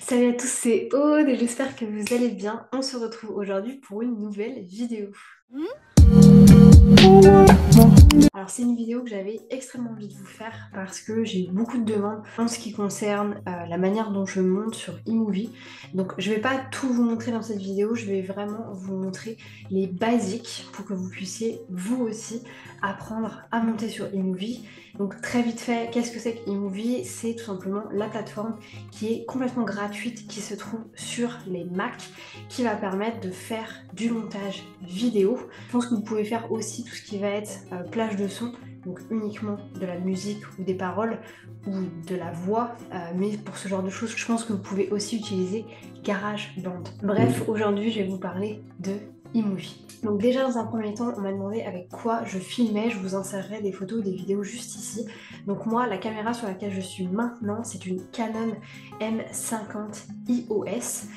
Salut à tous, c'est Aude et j'espère que vous allez bien. On se retrouve aujourd'hui pour une nouvelle vidéo. Alors c'est une vidéo que j'avais extrêmement envie de vous faire parce que j'ai eu beaucoup de demandes en ce qui concerne la manière dont je monte sur iMovie. Donc je vais pas tout vous montrer dans cette vidéo, je vais vraiment vous montrer les basiques pour que vous puissiez vous aussi apprendre à monter sur iMovie. Donc très vite fait, qu'est-ce que c'est que iMovie? C'est tout simplement la plateforme qui est complètement gratuite, qui se trouve sur les Mac, qui va permettre de faire du montage vidéo. Je pense que vous pouvez faire aussi tout ce qui va être plage de son, donc uniquement de la musique ou des paroles ou de la voix, mais pour ce genre de choses, je pense que vous pouvez aussi utiliser GarageBand. Bref, aujourd'hui, je vais vous parler de iMovie. Donc déjà dans un premier temps, on m'a demandé avec quoi je filmais, je vous insérerai des photos ou des vidéos juste ici. Donc moi, la caméra sur laquelle je suis maintenant, c'est une Canon M50 EOS.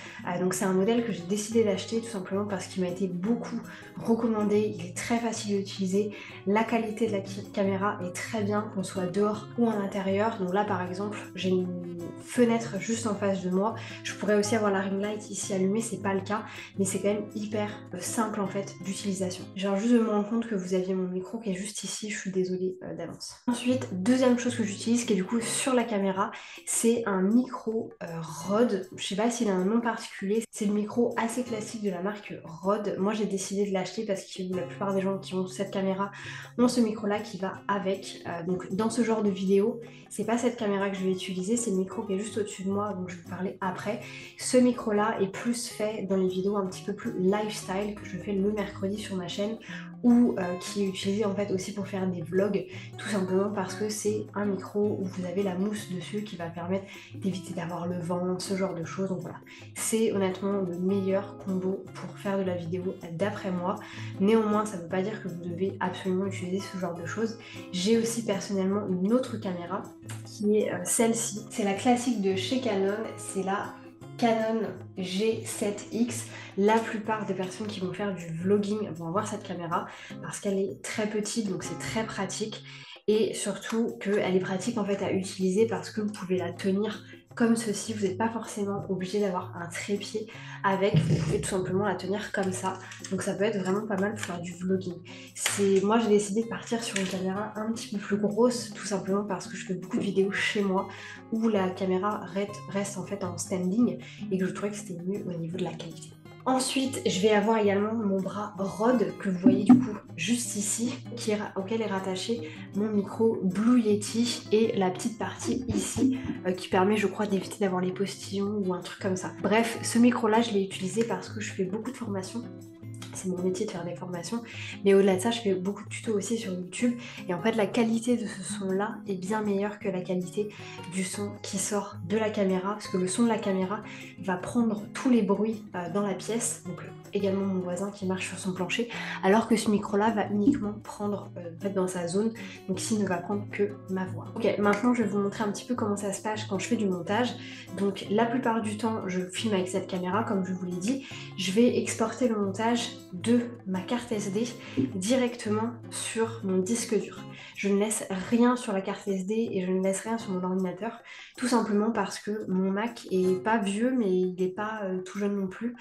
Donc c'est un modèle que j'ai décidé d'acheter tout simplement parce qu'il m'a été beaucoup recommandé, il est très facile à utiliser, la qualité de la caméra est très bien, qu'on soit dehors ou en intérieur. Donc là par exemple, j'ai une fenêtre juste en face de moi, je pourrais aussi avoir la ring light ici allumée, c'est pas le cas, mais c'est quand même hyper simple en fait d'utilisation. J'ai juste de me rendre compte que vous aviez mon micro qui est juste ici, je suis désolée d'avance. Ensuite, deuxième chose que j'utilise qui est du coup sur la caméra, c'est un micro Rode. Je sais pas s'il a un nom particulier, c'est le micro assez classique de la marque Rode. Moi j'ai décidé de l'acheter parce que la plupart des gens qui ont cette caméra ont ce micro là qui va avec. Donc dans ce genre de vidéo, c'est pas cette caméra que je vais utiliser, c'est le micro qui est juste au-dessus de moi, donc je vais vous parler après. Ce micro là est plus fait dans les vidéos un petit peu plus lifestyle que je fais le mercredi sur ma chaîne ou qui est utilisé en fait aussi pour faire des vlogs, tout simplement parce que c'est un micro où vous avez la mousse dessus qui va permettre d'éviter d'avoir le vent, ce genre de choses. Donc voilà, c'est honnêtement le meilleur combo pour faire de la vidéo d'après moi. Néanmoins, ça ne veut pas dire que vous devez absolument utiliser ce genre de choses. J'ai aussi personnellement une autre caméra qui est celle-ci. C'est la classique de chez Canon, c'est la Canon G7X. La plupart des personnes qui vont faire du vlogging vont avoir cette caméra parce qu'elle est très petite, donc c'est très pratique. Et surtout qu'elle est pratique en fait à utiliser parce que vous pouvez la tenir comme ceci. Vous n'êtes pas forcément obligé d'avoir un trépied avec, vous pouvez tout simplement la tenir comme ça. Donc ça peut être vraiment pas mal pour faire du vlogging. Moi j'ai décidé de partir sur une caméra un petit peu plus grosse, tout simplement parce que je fais beaucoup de vidéos chez moi où la caméra reste en fait en standing et que je trouvais que c'était mieux au niveau de la qualité. Ensuite, je vais avoir également mon bras Rode que vous voyez du coup juste ici, auquel est rattaché mon micro Blue Yeti et la petite partie ici qui permet, je crois, d'éviter d'avoir les postillons ou un truc comme ça. Bref, ce micro-là, je l'ai utilisé parce que je fais beaucoup de formations. C'est mon métier de faire des formations, mais au-delà de ça, je fais beaucoup de tutos aussi sur YouTube. Et en fait, la qualité de ce son-là est bien meilleure que la qualité du son qui sort de la caméra, parce que le son de la caméra va prendre tous les bruits dans la pièce, donc également mon voisin qui marche sur son plancher, alors que ce micro-là va uniquement prendre en fait, dans sa zone, donc ici ne va prendre que ma voix. Ok, maintenant je vais vous montrer un petit peu comment ça se passe quand je fais du montage. Donc la plupart du temps, je filme avec cette caméra, comme je vous l'ai dit. Je vais exporter le montage de ma carte SD directement sur mon disque dur. Je ne laisse rien sur la carte SD et je ne laisse rien sur mon ordinateur, tout simplement parce que mon Mac est pas vieux mais il n'est pas tout jeune non plus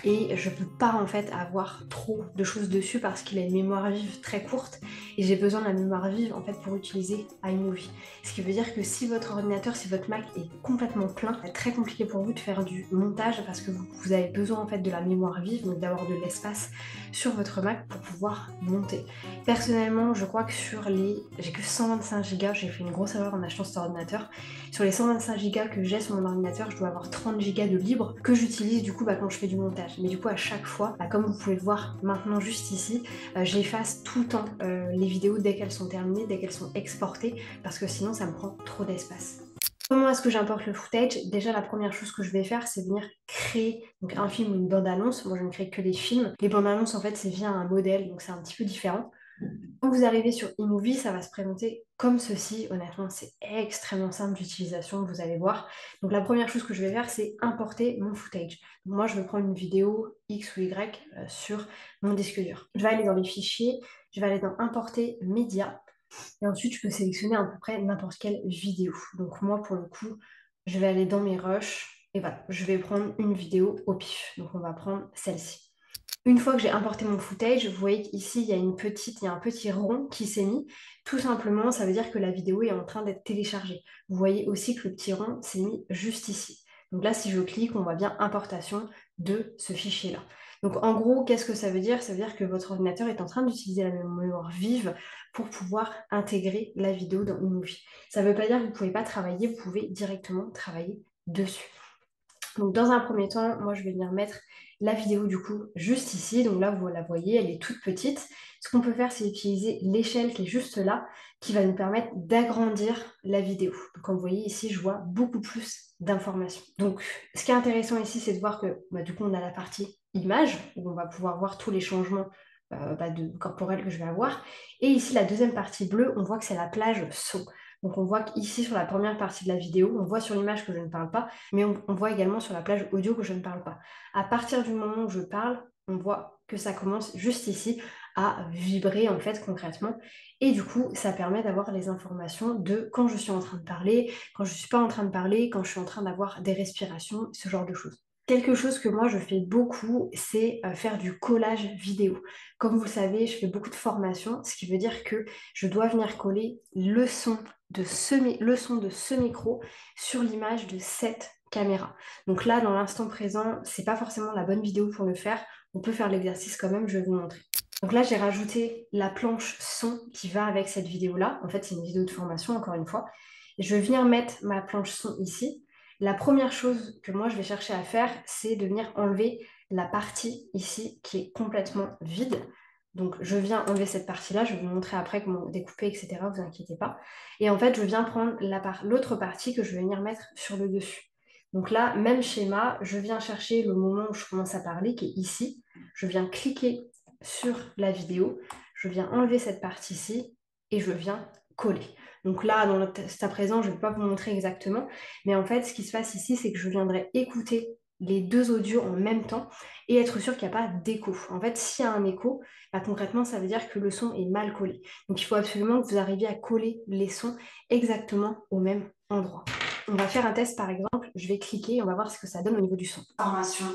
et je peux pas en fait avoir trop de choses dessus parce qu'il a une mémoire vive très courte et j'ai besoin de la mémoire vive en fait pour utiliser iMovie. Ce qui veut dire que si votre ordinateur, si votre Mac est complètement plein, c'est très compliqué pour vous de faire du montage parce que vous avez besoin en fait de la mémoire vive, donc d'avoir de l'espace sur votre Mac pour pouvoir monter. Personnellement, je crois que j'ai que 125 Go, j'ai fait une grosse erreur en achetant cet ordinateur. Sur les 125 Go que j'ai sur mon ordinateur, je dois avoir 30 Go de libre que j'utilise du coup quand je fais du montage. Mais du coup, à chaque fois, comme vous pouvez le voir maintenant juste ici, j'efface tout le temps les vidéos dès qu'elles sont terminées, dès qu'elles sont exportées, parce que sinon ça me prend trop d'espace. Comment est-ce que j'importe le footage? Déjà, la première chose que je vais faire, c'est venir créer donc, un film ou une bande-annonce. Moi, je ne crée que des films. Les bandes-annonces, en fait, c'est via un modèle, donc c'est un petit peu différent. Quand vous arrivez sur iMovie, ça va se présenter comme ceci. Honnêtement, c'est extrêmement simple d'utilisation, vous allez voir. Donc la première chose que je vais faire, c'est importer mon footage. Donc, moi, je vais prendre une vidéo X ou Y sur mon disque dur. Je vais aller dans les fichiers, je vais aller dans Importer médias. Et ensuite, je peux sélectionner à peu près n'importe quelle vidéo. Donc moi, pour le coup, je vais aller dans mes rushs Et voilà, je vais prendre une vidéo au pif. Donc on va prendre celle-ci. Une fois que j'ai importé mon footage, vous voyez qu'ici, il y a un petit rond qui s'est mis. Tout simplement, ça veut dire que la vidéo est en train d'être téléchargée. Vous voyez aussi que le petit rond s'est mis juste ici. Donc là, si je clique, on voit bien importation de ce fichier-là. Donc en gros, qu'est-ce que ça veut dire? Ça veut dire que votre ordinateur est en train d'utiliser la mémoire vive pour pouvoir intégrer la vidéo dans iMovie. Ça ne veut pas dire que vous ne pouvez pas travailler, vous pouvez directement travailler dessus. Donc dans un premier temps, moi je vais venir mettre la vidéo du coup juste ici. Donc là vous la voyez, elle est toute petite. Ce qu'on peut faire, c'est utiliser l'échelle qui est juste là, qui va nous permettre d'agrandir la vidéo. Donc comme vous voyez ici, je vois beaucoup plus d'informations. Donc ce qui est intéressant ici, c'est de voir que du coup on a la partie image, où on va pouvoir voir tous les changements corporels que je vais avoir. Et ici la deuxième partie bleue, on voit que c'est la plage son. Donc on voit qu'ici sur la première partie de la vidéo, on voit sur l'image que je ne parle pas, mais on voit également sur la plage audio que je ne parle pas. À partir du moment où je parle, on voit que ça commence juste ici à vibrer en fait concrètement. Et du coup, ça permet d'avoir les informations de quand je suis en train de parler, quand je ne suis pas en train de parler, quand je suis en train d'avoir des respirations, ce genre de choses. Quelque chose que moi je fais beaucoup, c'est faire du collage vidéo. Comme vous le savez, je fais beaucoup de formations, ce qui veut dire que je dois venir coller le son de ce micro sur l'image de cette caméra. Donc là, dans l'instant présent, c'est pas forcément la bonne vidéo pour le faire. On peut faire l'exercice quand même, je vais vous montrer. Donc là, j'ai rajouté la planche son qui va avec cette vidéo-là. En fait, c'est une vidéo de formation, encore une fois. Et je vais venir mettre ma planche son ici. La première chose que moi, je vais chercher à faire, c'est de venir enlever la partie ici qui est complètement vide. Donc, je viens enlever cette partie-là. Je vais vous montrer après comment découper, etc. Vous inquiétez pas. Et en fait, je viens prendre l'autre partie que je vais venir mettre sur le dessus. Donc là, même schéma, je viens chercher le moment où je commence à parler, qui est ici. Je viens cliquer sur la vidéo. Je viens enlever cette partie-ci et je viens coller. Donc là, dans le test à présent, je ne vais pas vous montrer exactement. Mais en fait, ce qui se passe ici, c'est que je viendrai écouter les deux audios en même temps et être sûr qu'il n'y a pas d'écho. En fait, s'il y a un écho, concrètement, ça veut dire que le son est mal collé. Donc, il faut absolument que vous arriviez à coller les sons exactement au même endroit. On va faire un test, par exemple. Je vais cliquer et on va voir ce que ça donne au niveau du son. Formation,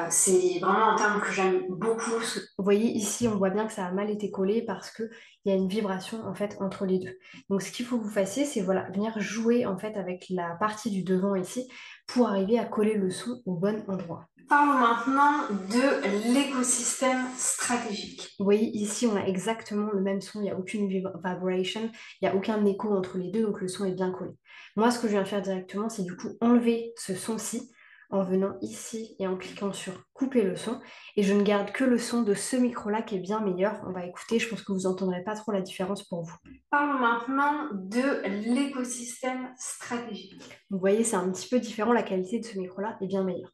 c'est vraiment un terme que j'aime beaucoup. Vous voyez, ici, on voit bien que ça a mal été collé parce qu'il y a une vibration, en fait, entre les deux. Donc, ce qu'il faut que vous fassiez, c'est voilà, venir jouer, en fait, avec la partie du devant ici pour arriver à coller le son au bon endroit. Parlons maintenant de l'écosystème stratégique. Vous voyez, ici, on a exactement le même son, il n'y a aucune vibration, il n'y a aucun écho entre les deux, donc le son est bien collé. Moi, ce que je viens faire directement, c'est du coup enlever ce son-ci en venant ici et en cliquant sur couper le son. Et je ne garde que le son de ce micro-là qui est bien meilleur. On va écouter, je pense que vous n'entendrez pas trop la différence pour vous. Parlons maintenant de l'écosystème stratégique. Vous voyez, c'est un petit peu différent, la qualité de ce micro-là est bien meilleure.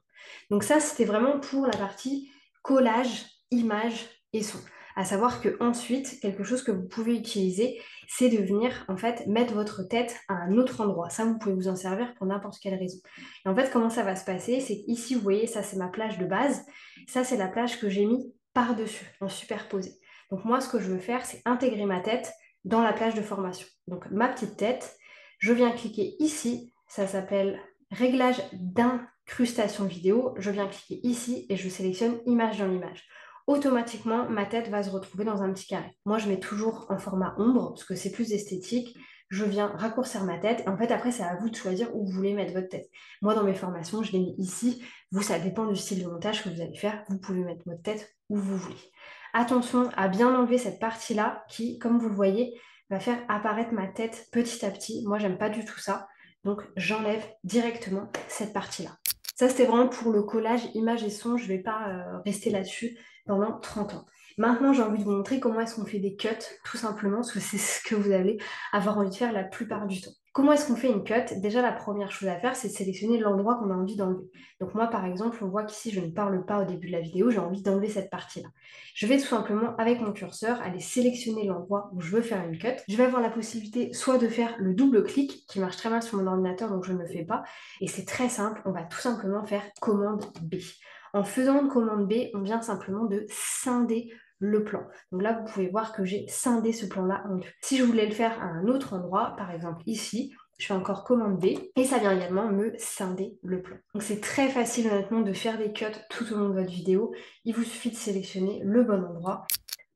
Donc ça, c'était vraiment pour la partie collage, image et son. À savoir que ensuite, quelque chose que vous pouvez utiliser, c'est de venir en fait mettre votre tête à un autre endroit. Ça, vous pouvez vous en servir pour n'importe quelle raison. Et en fait, comment ça va se passer? C'est qu'ici, vous voyez, ça c'est ma plage de base. Ça, c'est la plage que j'ai mis par-dessus, en superposé. Donc moi, ce que je veux faire, c'est intégrer ma tête dans la plage de formation. Donc ma petite tête, je viens cliquer ici. Ça s'appelle réglage d'incrustation vidéo. Je viens cliquer ici et je sélectionne image dans l'image. Automatiquement, ma tête va se retrouver dans un petit carré. Moi, je mets toujours en format ombre parce que c'est plus esthétique. Je viens raccourcir ma tête et en fait, après, c'est à vous de choisir où vous voulez mettre votre tête. Moi, dans mes formations, je l'ai mis ici. Vous, ça dépend du style de montage que vous allez faire. Vous pouvez mettre votre tête où vous voulez. Attention à bien enlever cette partie-là qui, comme vous le voyez, va faire apparaître ma tête petit à petit. Moi, j'aime pas du tout ça. Donc, j'enlève directement cette partie-là. Ça, c'était vraiment pour le collage image et son. Je ne vais pas rester là-dessus pendant 30 ans. Maintenant, j'ai envie de vous montrer comment est-ce qu'on fait des cuts, tout simplement, parce que c'est ce que vous allez avoir envie de faire la plupart du temps. Comment est-ce qu'on fait une cut? Déjà, la première chose à faire, c'est de sélectionner l'endroit qu'on a envie d'enlever. Donc moi, par exemple, on voit qu'ici, je ne parle pas au début de la vidéo, j'ai envie d'enlever cette partie-là. Je vais tout simplement, avec mon curseur, aller sélectionner l'endroit où je veux faire une cut. Je vais avoir la possibilité soit de faire le double clic, qui marche très bien sur mon ordinateur, donc je ne le fais pas. Et c'est très simple, on va tout simplement faire commande B. En faisant une commande B, on vient simplement de scinder le plan. Donc là, vous pouvez voir que j'ai scindé ce plan-là en deux. Si je voulais le faire à un autre endroit, par exemple ici, je fais encore commande B et ça vient également me scinder le plan. Donc c'est très facile honnêtement de faire des cuts tout au long de votre vidéo. Il vous suffit de sélectionner le bon endroit.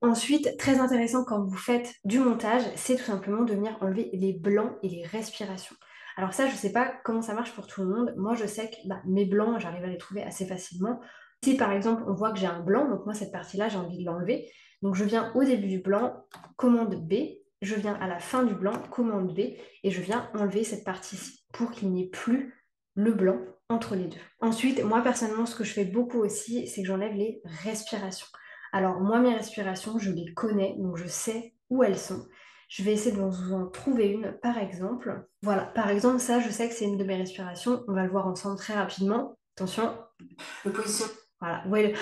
Ensuite, très intéressant quand vous faites du montage, c'est tout simplement de venir enlever les blancs et les respirations. Alors ça, je ne sais pas comment ça marche pour tout le monde. Moi, je sais que mes blancs, j'arrive à les trouver assez facilement. Si par exemple, on voit que j'ai un blanc, donc moi, cette partie-là, j'ai envie de l'enlever. Donc je viens au début du blanc, commande B, je viens à la fin du blanc, commande B, et je viens enlever cette partie-ci pour qu'il n'y ait plus le blanc entre les deux. Ensuite, moi personnellement, ce que je fais beaucoup aussi, c'est que j'enlève les respirations. Alors moi, mes respirations, je les connais, donc je sais où elles sont. Je vais essayer de vous en trouver une, par exemple. Voilà, par exemple, ça, je sais que c'est une de mes respirations. On va le voir ensemble très rapidement. Attention, le position. Voilà, vous voyez,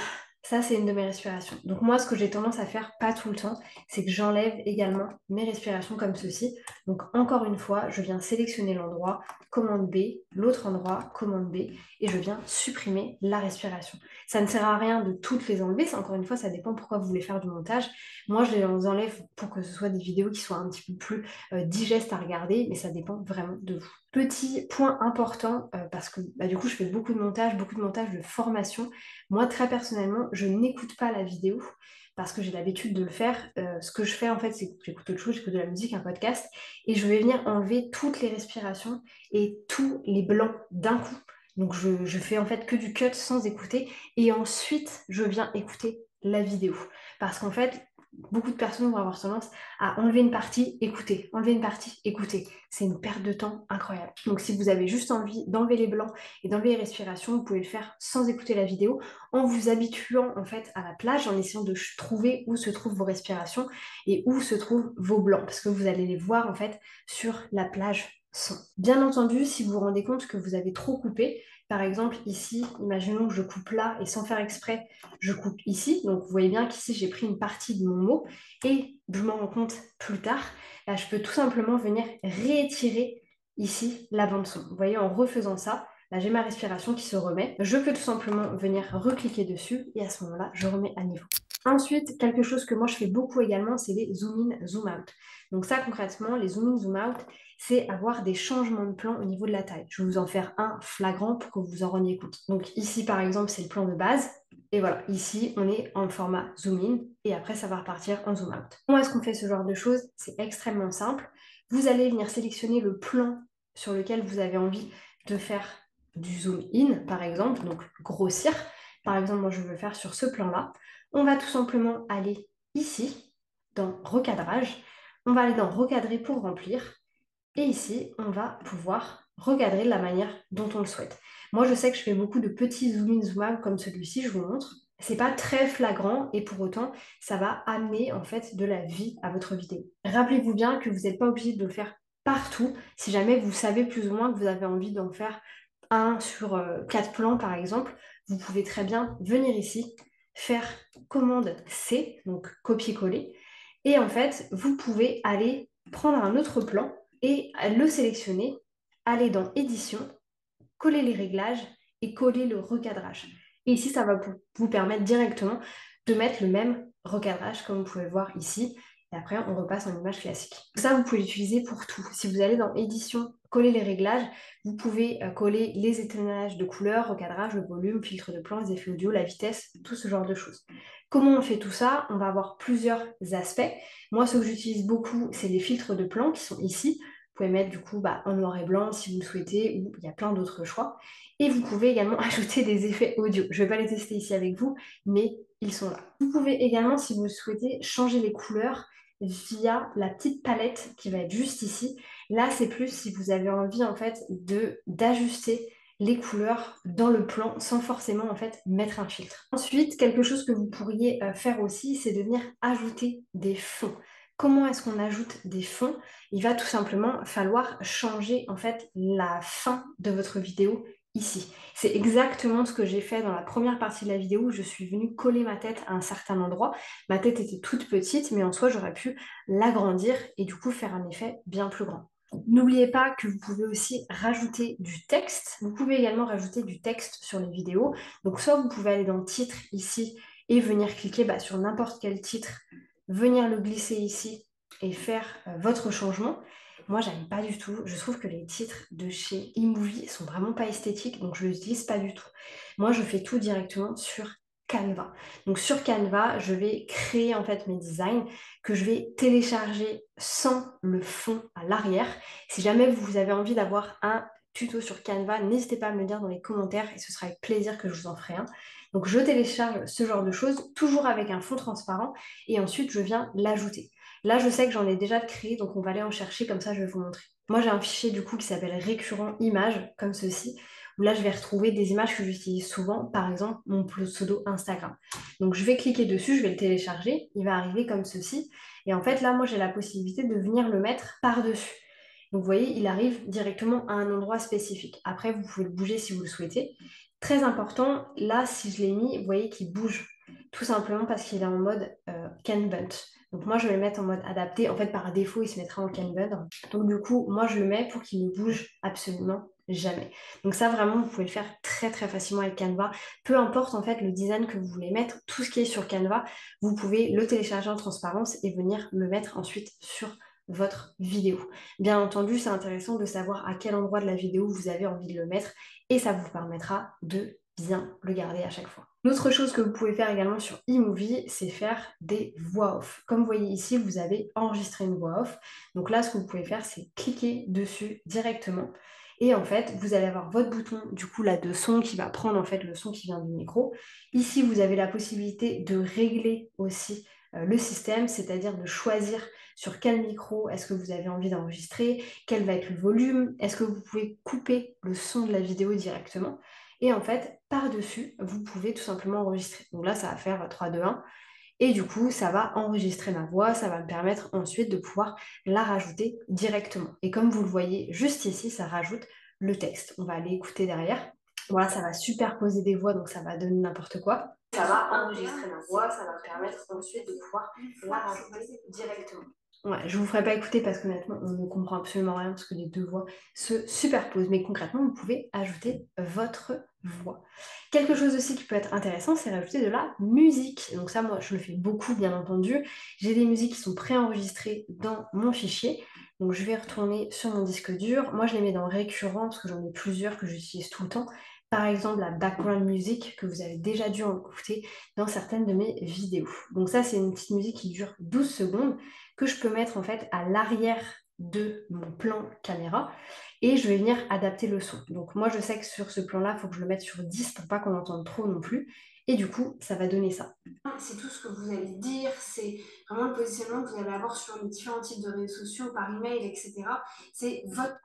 ça, c'est une de mes respirations. Donc moi, ce que j'ai tendance à faire, pas tout le temps, c'est que j'enlève également mes respirations comme ceci. Donc encore une fois, je viens sélectionner l'endroit, commande B, l'autre endroit, commande B, et je viens supprimer la respiration. Ça ne sert à rien de toutes les enlever, ça, encore une fois, ça dépend pourquoi vous voulez faire du montage. Moi, je les enlève pour que ce soit des vidéos qui soient un petit peu plus digestes à regarder, mais ça dépend vraiment de vous. Petit point important, parce que du coup, je fais beaucoup de montage de formation. Moi, très personnellement, je n'écoute pas la vidéo parce que j'ai l'habitude de le faire. Ce que je fais, en fait, c'est que j'écoute autre chose, j'écoute de la musique, un podcast, et je vais venir enlever toutes les respirations et tous les blancs d'un coup. Donc, je fais en fait que du cut sans écouter, et ensuite, je viens écouter la vidéo. Parce qu'en fait, beaucoup de personnes vont avoir tendance à enlever une partie, écouter, enlever une partie, écouter. C'est une perte de temps incroyable. Donc si vous avez juste envie d'enlever les blancs et d'enlever les respirations, vous pouvez le faire sans écouter la vidéo, en vous habituant en fait à la plage, en essayant de trouver où se trouvent vos respirations et où se trouvent vos blancs, parce que vous allez les voir en fait sur la plage son. Bien entendu, si vous vous rendez compte que vous avez trop coupé, par exemple ici, imaginons que je coupe là et sans faire exprès, je coupe ici. Donc vous voyez bien qu'ici j'ai pris une partie de mon mot et je m'en rends compte plus tard. Là, je peux tout simplement venir réétirer ici la bande son. Vous voyez, en refaisant ça, là j'ai ma respiration qui se remet. Je peux tout simplement venir recliquer dessus et à ce moment-là, je remets à niveau. Ensuite, quelque chose que moi je fais beaucoup également, c'est les zoom in, zoom out. Donc ça concrètement, les zoom in, zoom out, c'est avoir des changements de plan au niveau de la taille. Je vais vous en faire un flagrant pour que vous vous en rendiez compte. Donc ici par exemple, c'est le plan de base. Et voilà, ici on est en format zoom in et après ça va repartir en zoom out. Comment est-ce qu'on fait ce genre de choses? C'est extrêmement simple. Vous allez venir sélectionner le plan sur lequel vous avez envie de faire du zoom in par exemple, donc grossir. Par exemple, moi je veux le faire sur ce plan-là. On va tout simplement aller ici, dans recadrage. On va aller dans recadrer pour remplir. Et ici, on va pouvoir recadrer de la manière dont on le souhaite. Moi, je sais que je fais beaucoup de petits zoom in, zoom out comme celui-ci, je vous montre. C'est pas très flagrant et pour autant, ça va amener en fait de la vie à votre vidéo. Rappelez-vous bien que vous n'êtes pas obligé de le faire partout. Si jamais vous savez plus ou moins que vous avez envie d'en faire un sur 4 plans par exemple, vous pouvez très bien venir ici, faire commande C, donc copier-coller. Et en fait, vous pouvez aller prendre un autre plan et le sélectionner, aller dans édition, coller les réglages et coller le recadrage. Et ici, ça va vous permettre directement de mettre le même recadrage comme vous pouvez le voir ici. Et après, on repasse en image classique. Ça, vous pouvez l'utiliser pour tout. Si vous allez dans édition, coller les réglages, vous pouvez coller les étalonnages de couleurs, recadrage, le volume, filtre de plan, les effets audio, la vitesse, tout ce genre de choses. Comment on fait tout ça? On va avoir plusieurs aspects. Moi, ce que j'utilise beaucoup, c'est les filtres de plan qui sont ici. Vous pouvez mettre du coup en noir et blanc si vous le souhaitez, ou il y a plein d'autres choix. Et vous pouvez également ajouter des effets audio. Je ne vais pas les tester ici avec vous, mais ils sont là. Vous pouvez également, si vous le souhaitez, changer les couleurs via la petite palette qui va être juste ici. Là, c'est plus si vous avez envie en fait d'ajuster les couleurs dans le plan sans forcément en fait mettre un filtre. Ensuite, quelque chose que vous pourriez faire aussi, c'est de venir ajouter des fonds. Comment est-ce qu'on ajoute des fonds? Il va tout simplement falloir changer en fait la fin de votre vidéo ici. C'est exactement ce que j'ai fait dans la première partie de la vidéo où je suis venue coller ma tête à un certain endroit. Ma tête était toute petite, mais en soi, j'aurais pu l'agrandir et du coup faire un effet bien plus grand. N'oubliez pas que vous pouvez aussi rajouter du texte. Vous pouvez également rajouter du texte sur les vidéos. Donc soit vous pouvez aller dans le titre ici et venir cliquer sur n'importe quel titre, venir le glisser ici et faire votre changement. moi j'aime pas du tout. Je trouve que les titres de chez eMovie sont vraiment pas esthétiques, donc je les utilise pas du tout. Moi je fais tout directement sur Canva. Donc sur Canva, je vais créer en fait mes designs que je vais télécharger sans le fond à l'arrière. Si jamais vous avez envie d'avoir un tuto sur Canva, n'hésitez pas à me le dire dans les commentaires et ce sera avec plaisir que je vous en ferai un. Donc je télécharge ce genre de choses, toujours avec un fond transparent, et ensuite je viens l'ajouter. Là, je sais que j'en ai déjà créé, donc on va aller en chercher, comme ça je vais vous montrer. Moi, j'ai un fichier du coup qui s'appelle récurrent images, comme ceci, où là je vais retrouver des images que j'utilise souvent, par exemple mon pseudo Instagram. Donc je vais cliquer dessus, je vais le télécharger, il va arriver comme ceci, et en fait là, moi j'ai la possibilité de venir le mettre par-dessus. Donc vous voyez, il arrive directement à un endroit spécifique. Après, vous pouvez le bouger si vous le souhaitez. Très important, là, si je l'ai mis, vous voyez qu'il bouge, tout simplement parce qu'il est en mode Kanban. Donc moi, je vais le mettre en mode adapté. En fait, par défaut, il se mettra en Kanban. Donc du coup, moi, je le mets pour qu'il ne bouge absolument jamais. Donc ça, vraiment, vous pouvez le faire très très facilement avec Canva. Peu importe en fait le design que vous voulez mettre, tout ce qui est sur Canva, vous pouvez le télécharger en transparence et venir le mettre ensuite sur votre vidéo. Bien entendu, c'est intéressant de savoir à quel endroit de la vidéo vous avez envie de le mettre et ça vous permettra de bien le garder à chaque fois. Une autre chose que vous pouvez faire également sur eMovie, c'est faire des voix off. Comme vous voyez ici, vous avez enregistré une voix off. Donc là, ce que vous pouvez faire, c'est cliquer dessus directement. Et en fait, vous allez avoir votre bouton du coup là de son qui va prendre en fait le son qui vient du micro. Ici, vous avez la possibilité de régler aussi le système, c'est-à-dire de choisir sur quel micro est-ce que vous avez envie d'enregistrer, quel va être le volume, est-ce que vous pouvez couper le son de la vidéo directement. Et en fait, par-dessus, vous pouvez tout simplement enregistrer. Donc là, ça va faire 3, 2, 1. Et du coup, ça va enregistrer ma voix, ça va me permettre ensuite de pouvoir la rajouter directement. Et comme vous le voyez juste ici, ça rajoute le texte. On va aller écouter derrière. Voilà, ça va superposer des voix, donc ça va donner n'importe quoi. Ça va enregistrer ma voix, ça va me permettre ensuite de pouvoir la rajouter directement. Ouais, je ne vous ferai pas écouter parce qu'honnêtement, on ne comprend absolument rien parce que les deux voix se superposent. Mais concrètement, vous pouvez ajouter votre voix. Quelque chose aussi qui peut être intéressant, c'est rajouter de la musique. Donc ça, moi, je le fais beaucoup, bien entendu. J'ai des musiques qui sont préenregistrées dans mon fichier. Donc je vais retourner sur mon disque dur. Moi, je les mets dans récurrent parce que j'en ai plusieurs que j'utilise tout le temps. Par exemple, la background music que vous avez déjà dû écouter dans certaines de mes vidéos. Donc ça, c'est une petite musique qui dure 12 secondes que je peux mettre en fait à l'arrière de mon plan caméra et je vais venir adapter le son. Donc moi je sais que sur ce plan là, il faut que je le mette sur 10 pour pas qu'on entende trop non plus. Et du coup, ça va donner ça. C'est tout ce que vous allez dire, c'est vraiment le positionnement que vous allez avoir sur les différents types de réseaux sociaux, par email, etc. C'est votre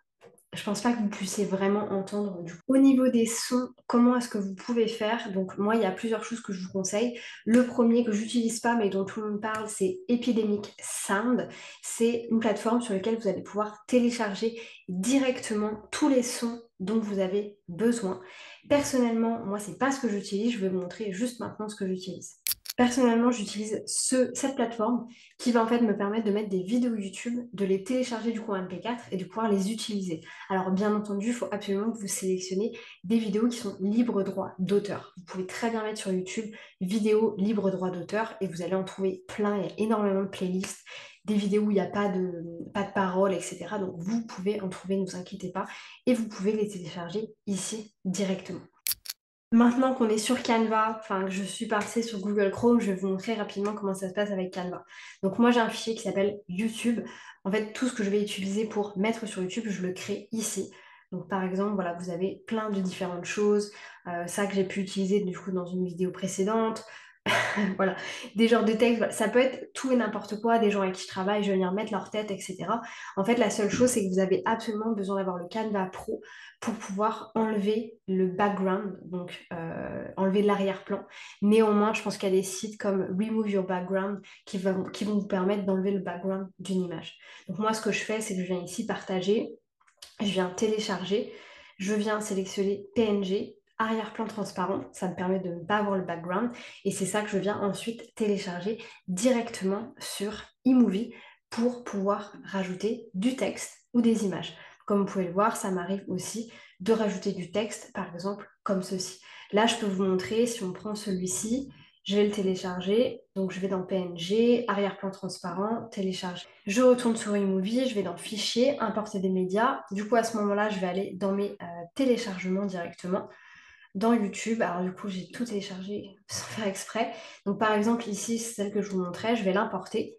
je pense pas que vous puissiez vraiment entendre du coup. Au niveau des sons, comment est-ce que vous pouvez faire? Donc moi, il y a plusieurs choses que je vous conseille. Le premier que j'utilise pas mais dont tout le monde parle, c'est Epidemic Sound. C'est une plateforme sur laquelle vous allez pouvoir télécharger directement tous les sons dont vous avez besoin. Personnellement, moi, c'est pas ce que j'utilise. Je vais vous montrer juste maintenant ce que j'utilise. Personnellement, j'utilise cette plateforme qui va en fait me permettre de mettre des vidéos YouTube, de les télécharger du coup en MP4 et de pouvoir les utiliser. Alors bien entendu, il faut absolument que vous sélectionnez des vidéos qui sont libre droit d'auteur. Vous pouvez très bien mettre sur YouTube vidéos libre droit d'auteur et vous allez en trouver plein, il y a énormément de playlists, des vidéos où il n'y a pas de paroles, etc. Donc vous pouvez en trouver, ne vous inquiétez pas, et vous pouvez les télécharger ici directement. Maintenant qu'on est sur Canva, enfin que je suis partie sur Google Chrome, je vais vous montrer rapidement comment ça se passe avec Canva. Donc moi j'ai un fichier qui s'appelle YouTube. En fait, tout ce que je vais utiliser pour mettre sur YouTube, je le crée ici. Donc par exemple, voilà, vous avez plein de différentes choses. Ça que j'ai pu utiliser du coup dans une vidéo précédente. Voilà, des genres de textes, voilà. Ça peut être tout et n'importe quoi, des gens avec qui je travaille, je vais venir mettre leur tête, etc. En fait, la seule chose, c'est que vous avez absolument besoin d'avoir le Canva Pro pour pouvoir enlever le background, donc enlever l'arrière-plan. Néanmoins, je pense qu'il y a des sites comme Remove Your Background qui vont vous permettre d'enlever le background d'une image. Donc moi, ce que je fais, c'est que je viens ici partager, je viens télécharger, je viens sélectionner PNG, arrière-plan transparent, ça me permet de ne pas avoir le background et c'est ça que je viens ensuite télécharger directement sur eMovie pour pouvoir rajouter du texte ou des images. Comme vous pouvez le voir, ça m'arrive aussi de rajouter du texte, par exemple comme ceci. Là, je peux vous montrer, si on prend celui-ci, Je vais le télécharger, donc je vais dans PNG, arrière-plan transparent, télécharger. Je retourne sur iMovie, je vais dans Fichier, importer des médias. Du coup, à ce moment-là, je vais aller dans mes téléchargements directement. Dans YouTube, alors du coup, j'ai tout téléchargé sans faire exprès. Donc par exemple, ici, c'est celle que je vous montrais, je vais l'importer.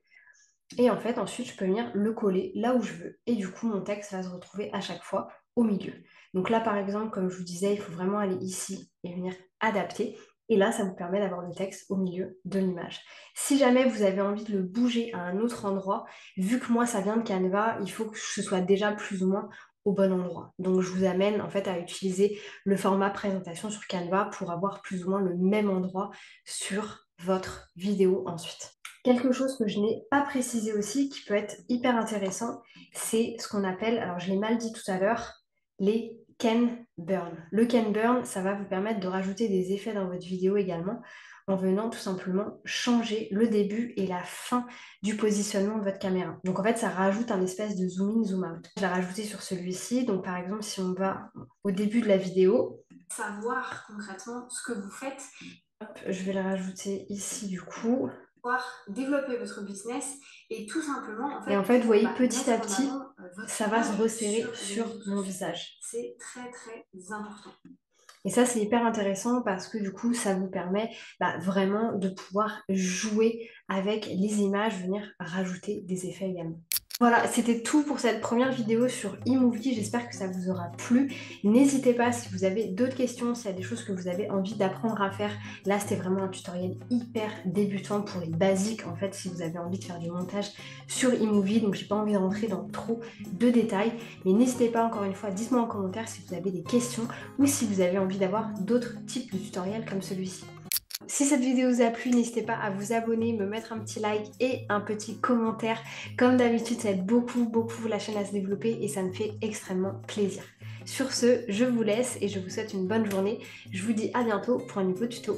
Et en fait, ensuite, je peux venir le coller là où je veux. Et du coup, mon texte va se retrouver à chaque fois au milieu. Donc là, par exemple, comme je vous disais, il faut vraiment aller ici et venir adapter. Et là, ça vous permet d'avoir le texte au milieu de l'image. Si jamais vous avez envie de le bouger à un autre endroit, vu que moi, ça vient de Canva, il faut que ce soit déjà plus ou moins au bon endroit. Donc, je vous amène en fait à utiliser le format présentation sur Canva pour avoir plus ou moins le même endroit sur votre vidéo ensuite. Quelque chose que je n'ai pas précisé aussi, qui peut être hyper intéressant, c'est ce qu'on appelle, alors je l'ai mal dit tout à l'heure, les Ken Burn. Le Ken Burn, ça va vous permettre de rajouter des effets dans votre vidéo également, en venant tout simplement changer le début et la fin du positionnement de votre caméra. Donc en fait, ça rajoute un espèce de zoom in, zoom out. Je l'ai rajouté sur celui-ci, donc par exemple, si on va au début de la vidéo, savoir concrètement ce que vous faites. Hop, je vais le rajouter ici du coup. Développer votre business et tout simplement et en fait vous voyez petit à petit ça va se resserrer sur mon visage. C'est très très important. Et ça c'est hyper intéressant parce que du coup ça vous permet vraiment de pouvoir jouer avec les images, venir rajouter des effets également. Voilà, c'était tout pour cette première vidéo sur iMovie. J'espère que ça vous aura plu. N'hésitez pas si vous avez d'autres questions, s'il y a des choses que vous avez envie d'apprendre à faire. Là, c'était vraiment un tutoriel hyper débutant pour les basiques, en fait, si vous avez envie de faire du montage sur iMovie. Donc, j'ai pas envie de rentrer dans trop de détails. Mais n'hésitez pas, encore une fois, dites-moi en commentaire si vous avez des questions ou si vous avez envie d'avoir d'autres types de tutoriels comme celui-ci. Si cette vidéo vous a plu, n'hésitez pas à vous abonner, me mettre un petit like et un petit commentaire. Comme d'habitude, ça aide beaucoup la chaîne à se développer et ça me fait extrêmement plaisir. Sur ce, je vous laisse et je vous souhaite une bonne journée. Je vous dis à bientôt pour un nouveau tuto.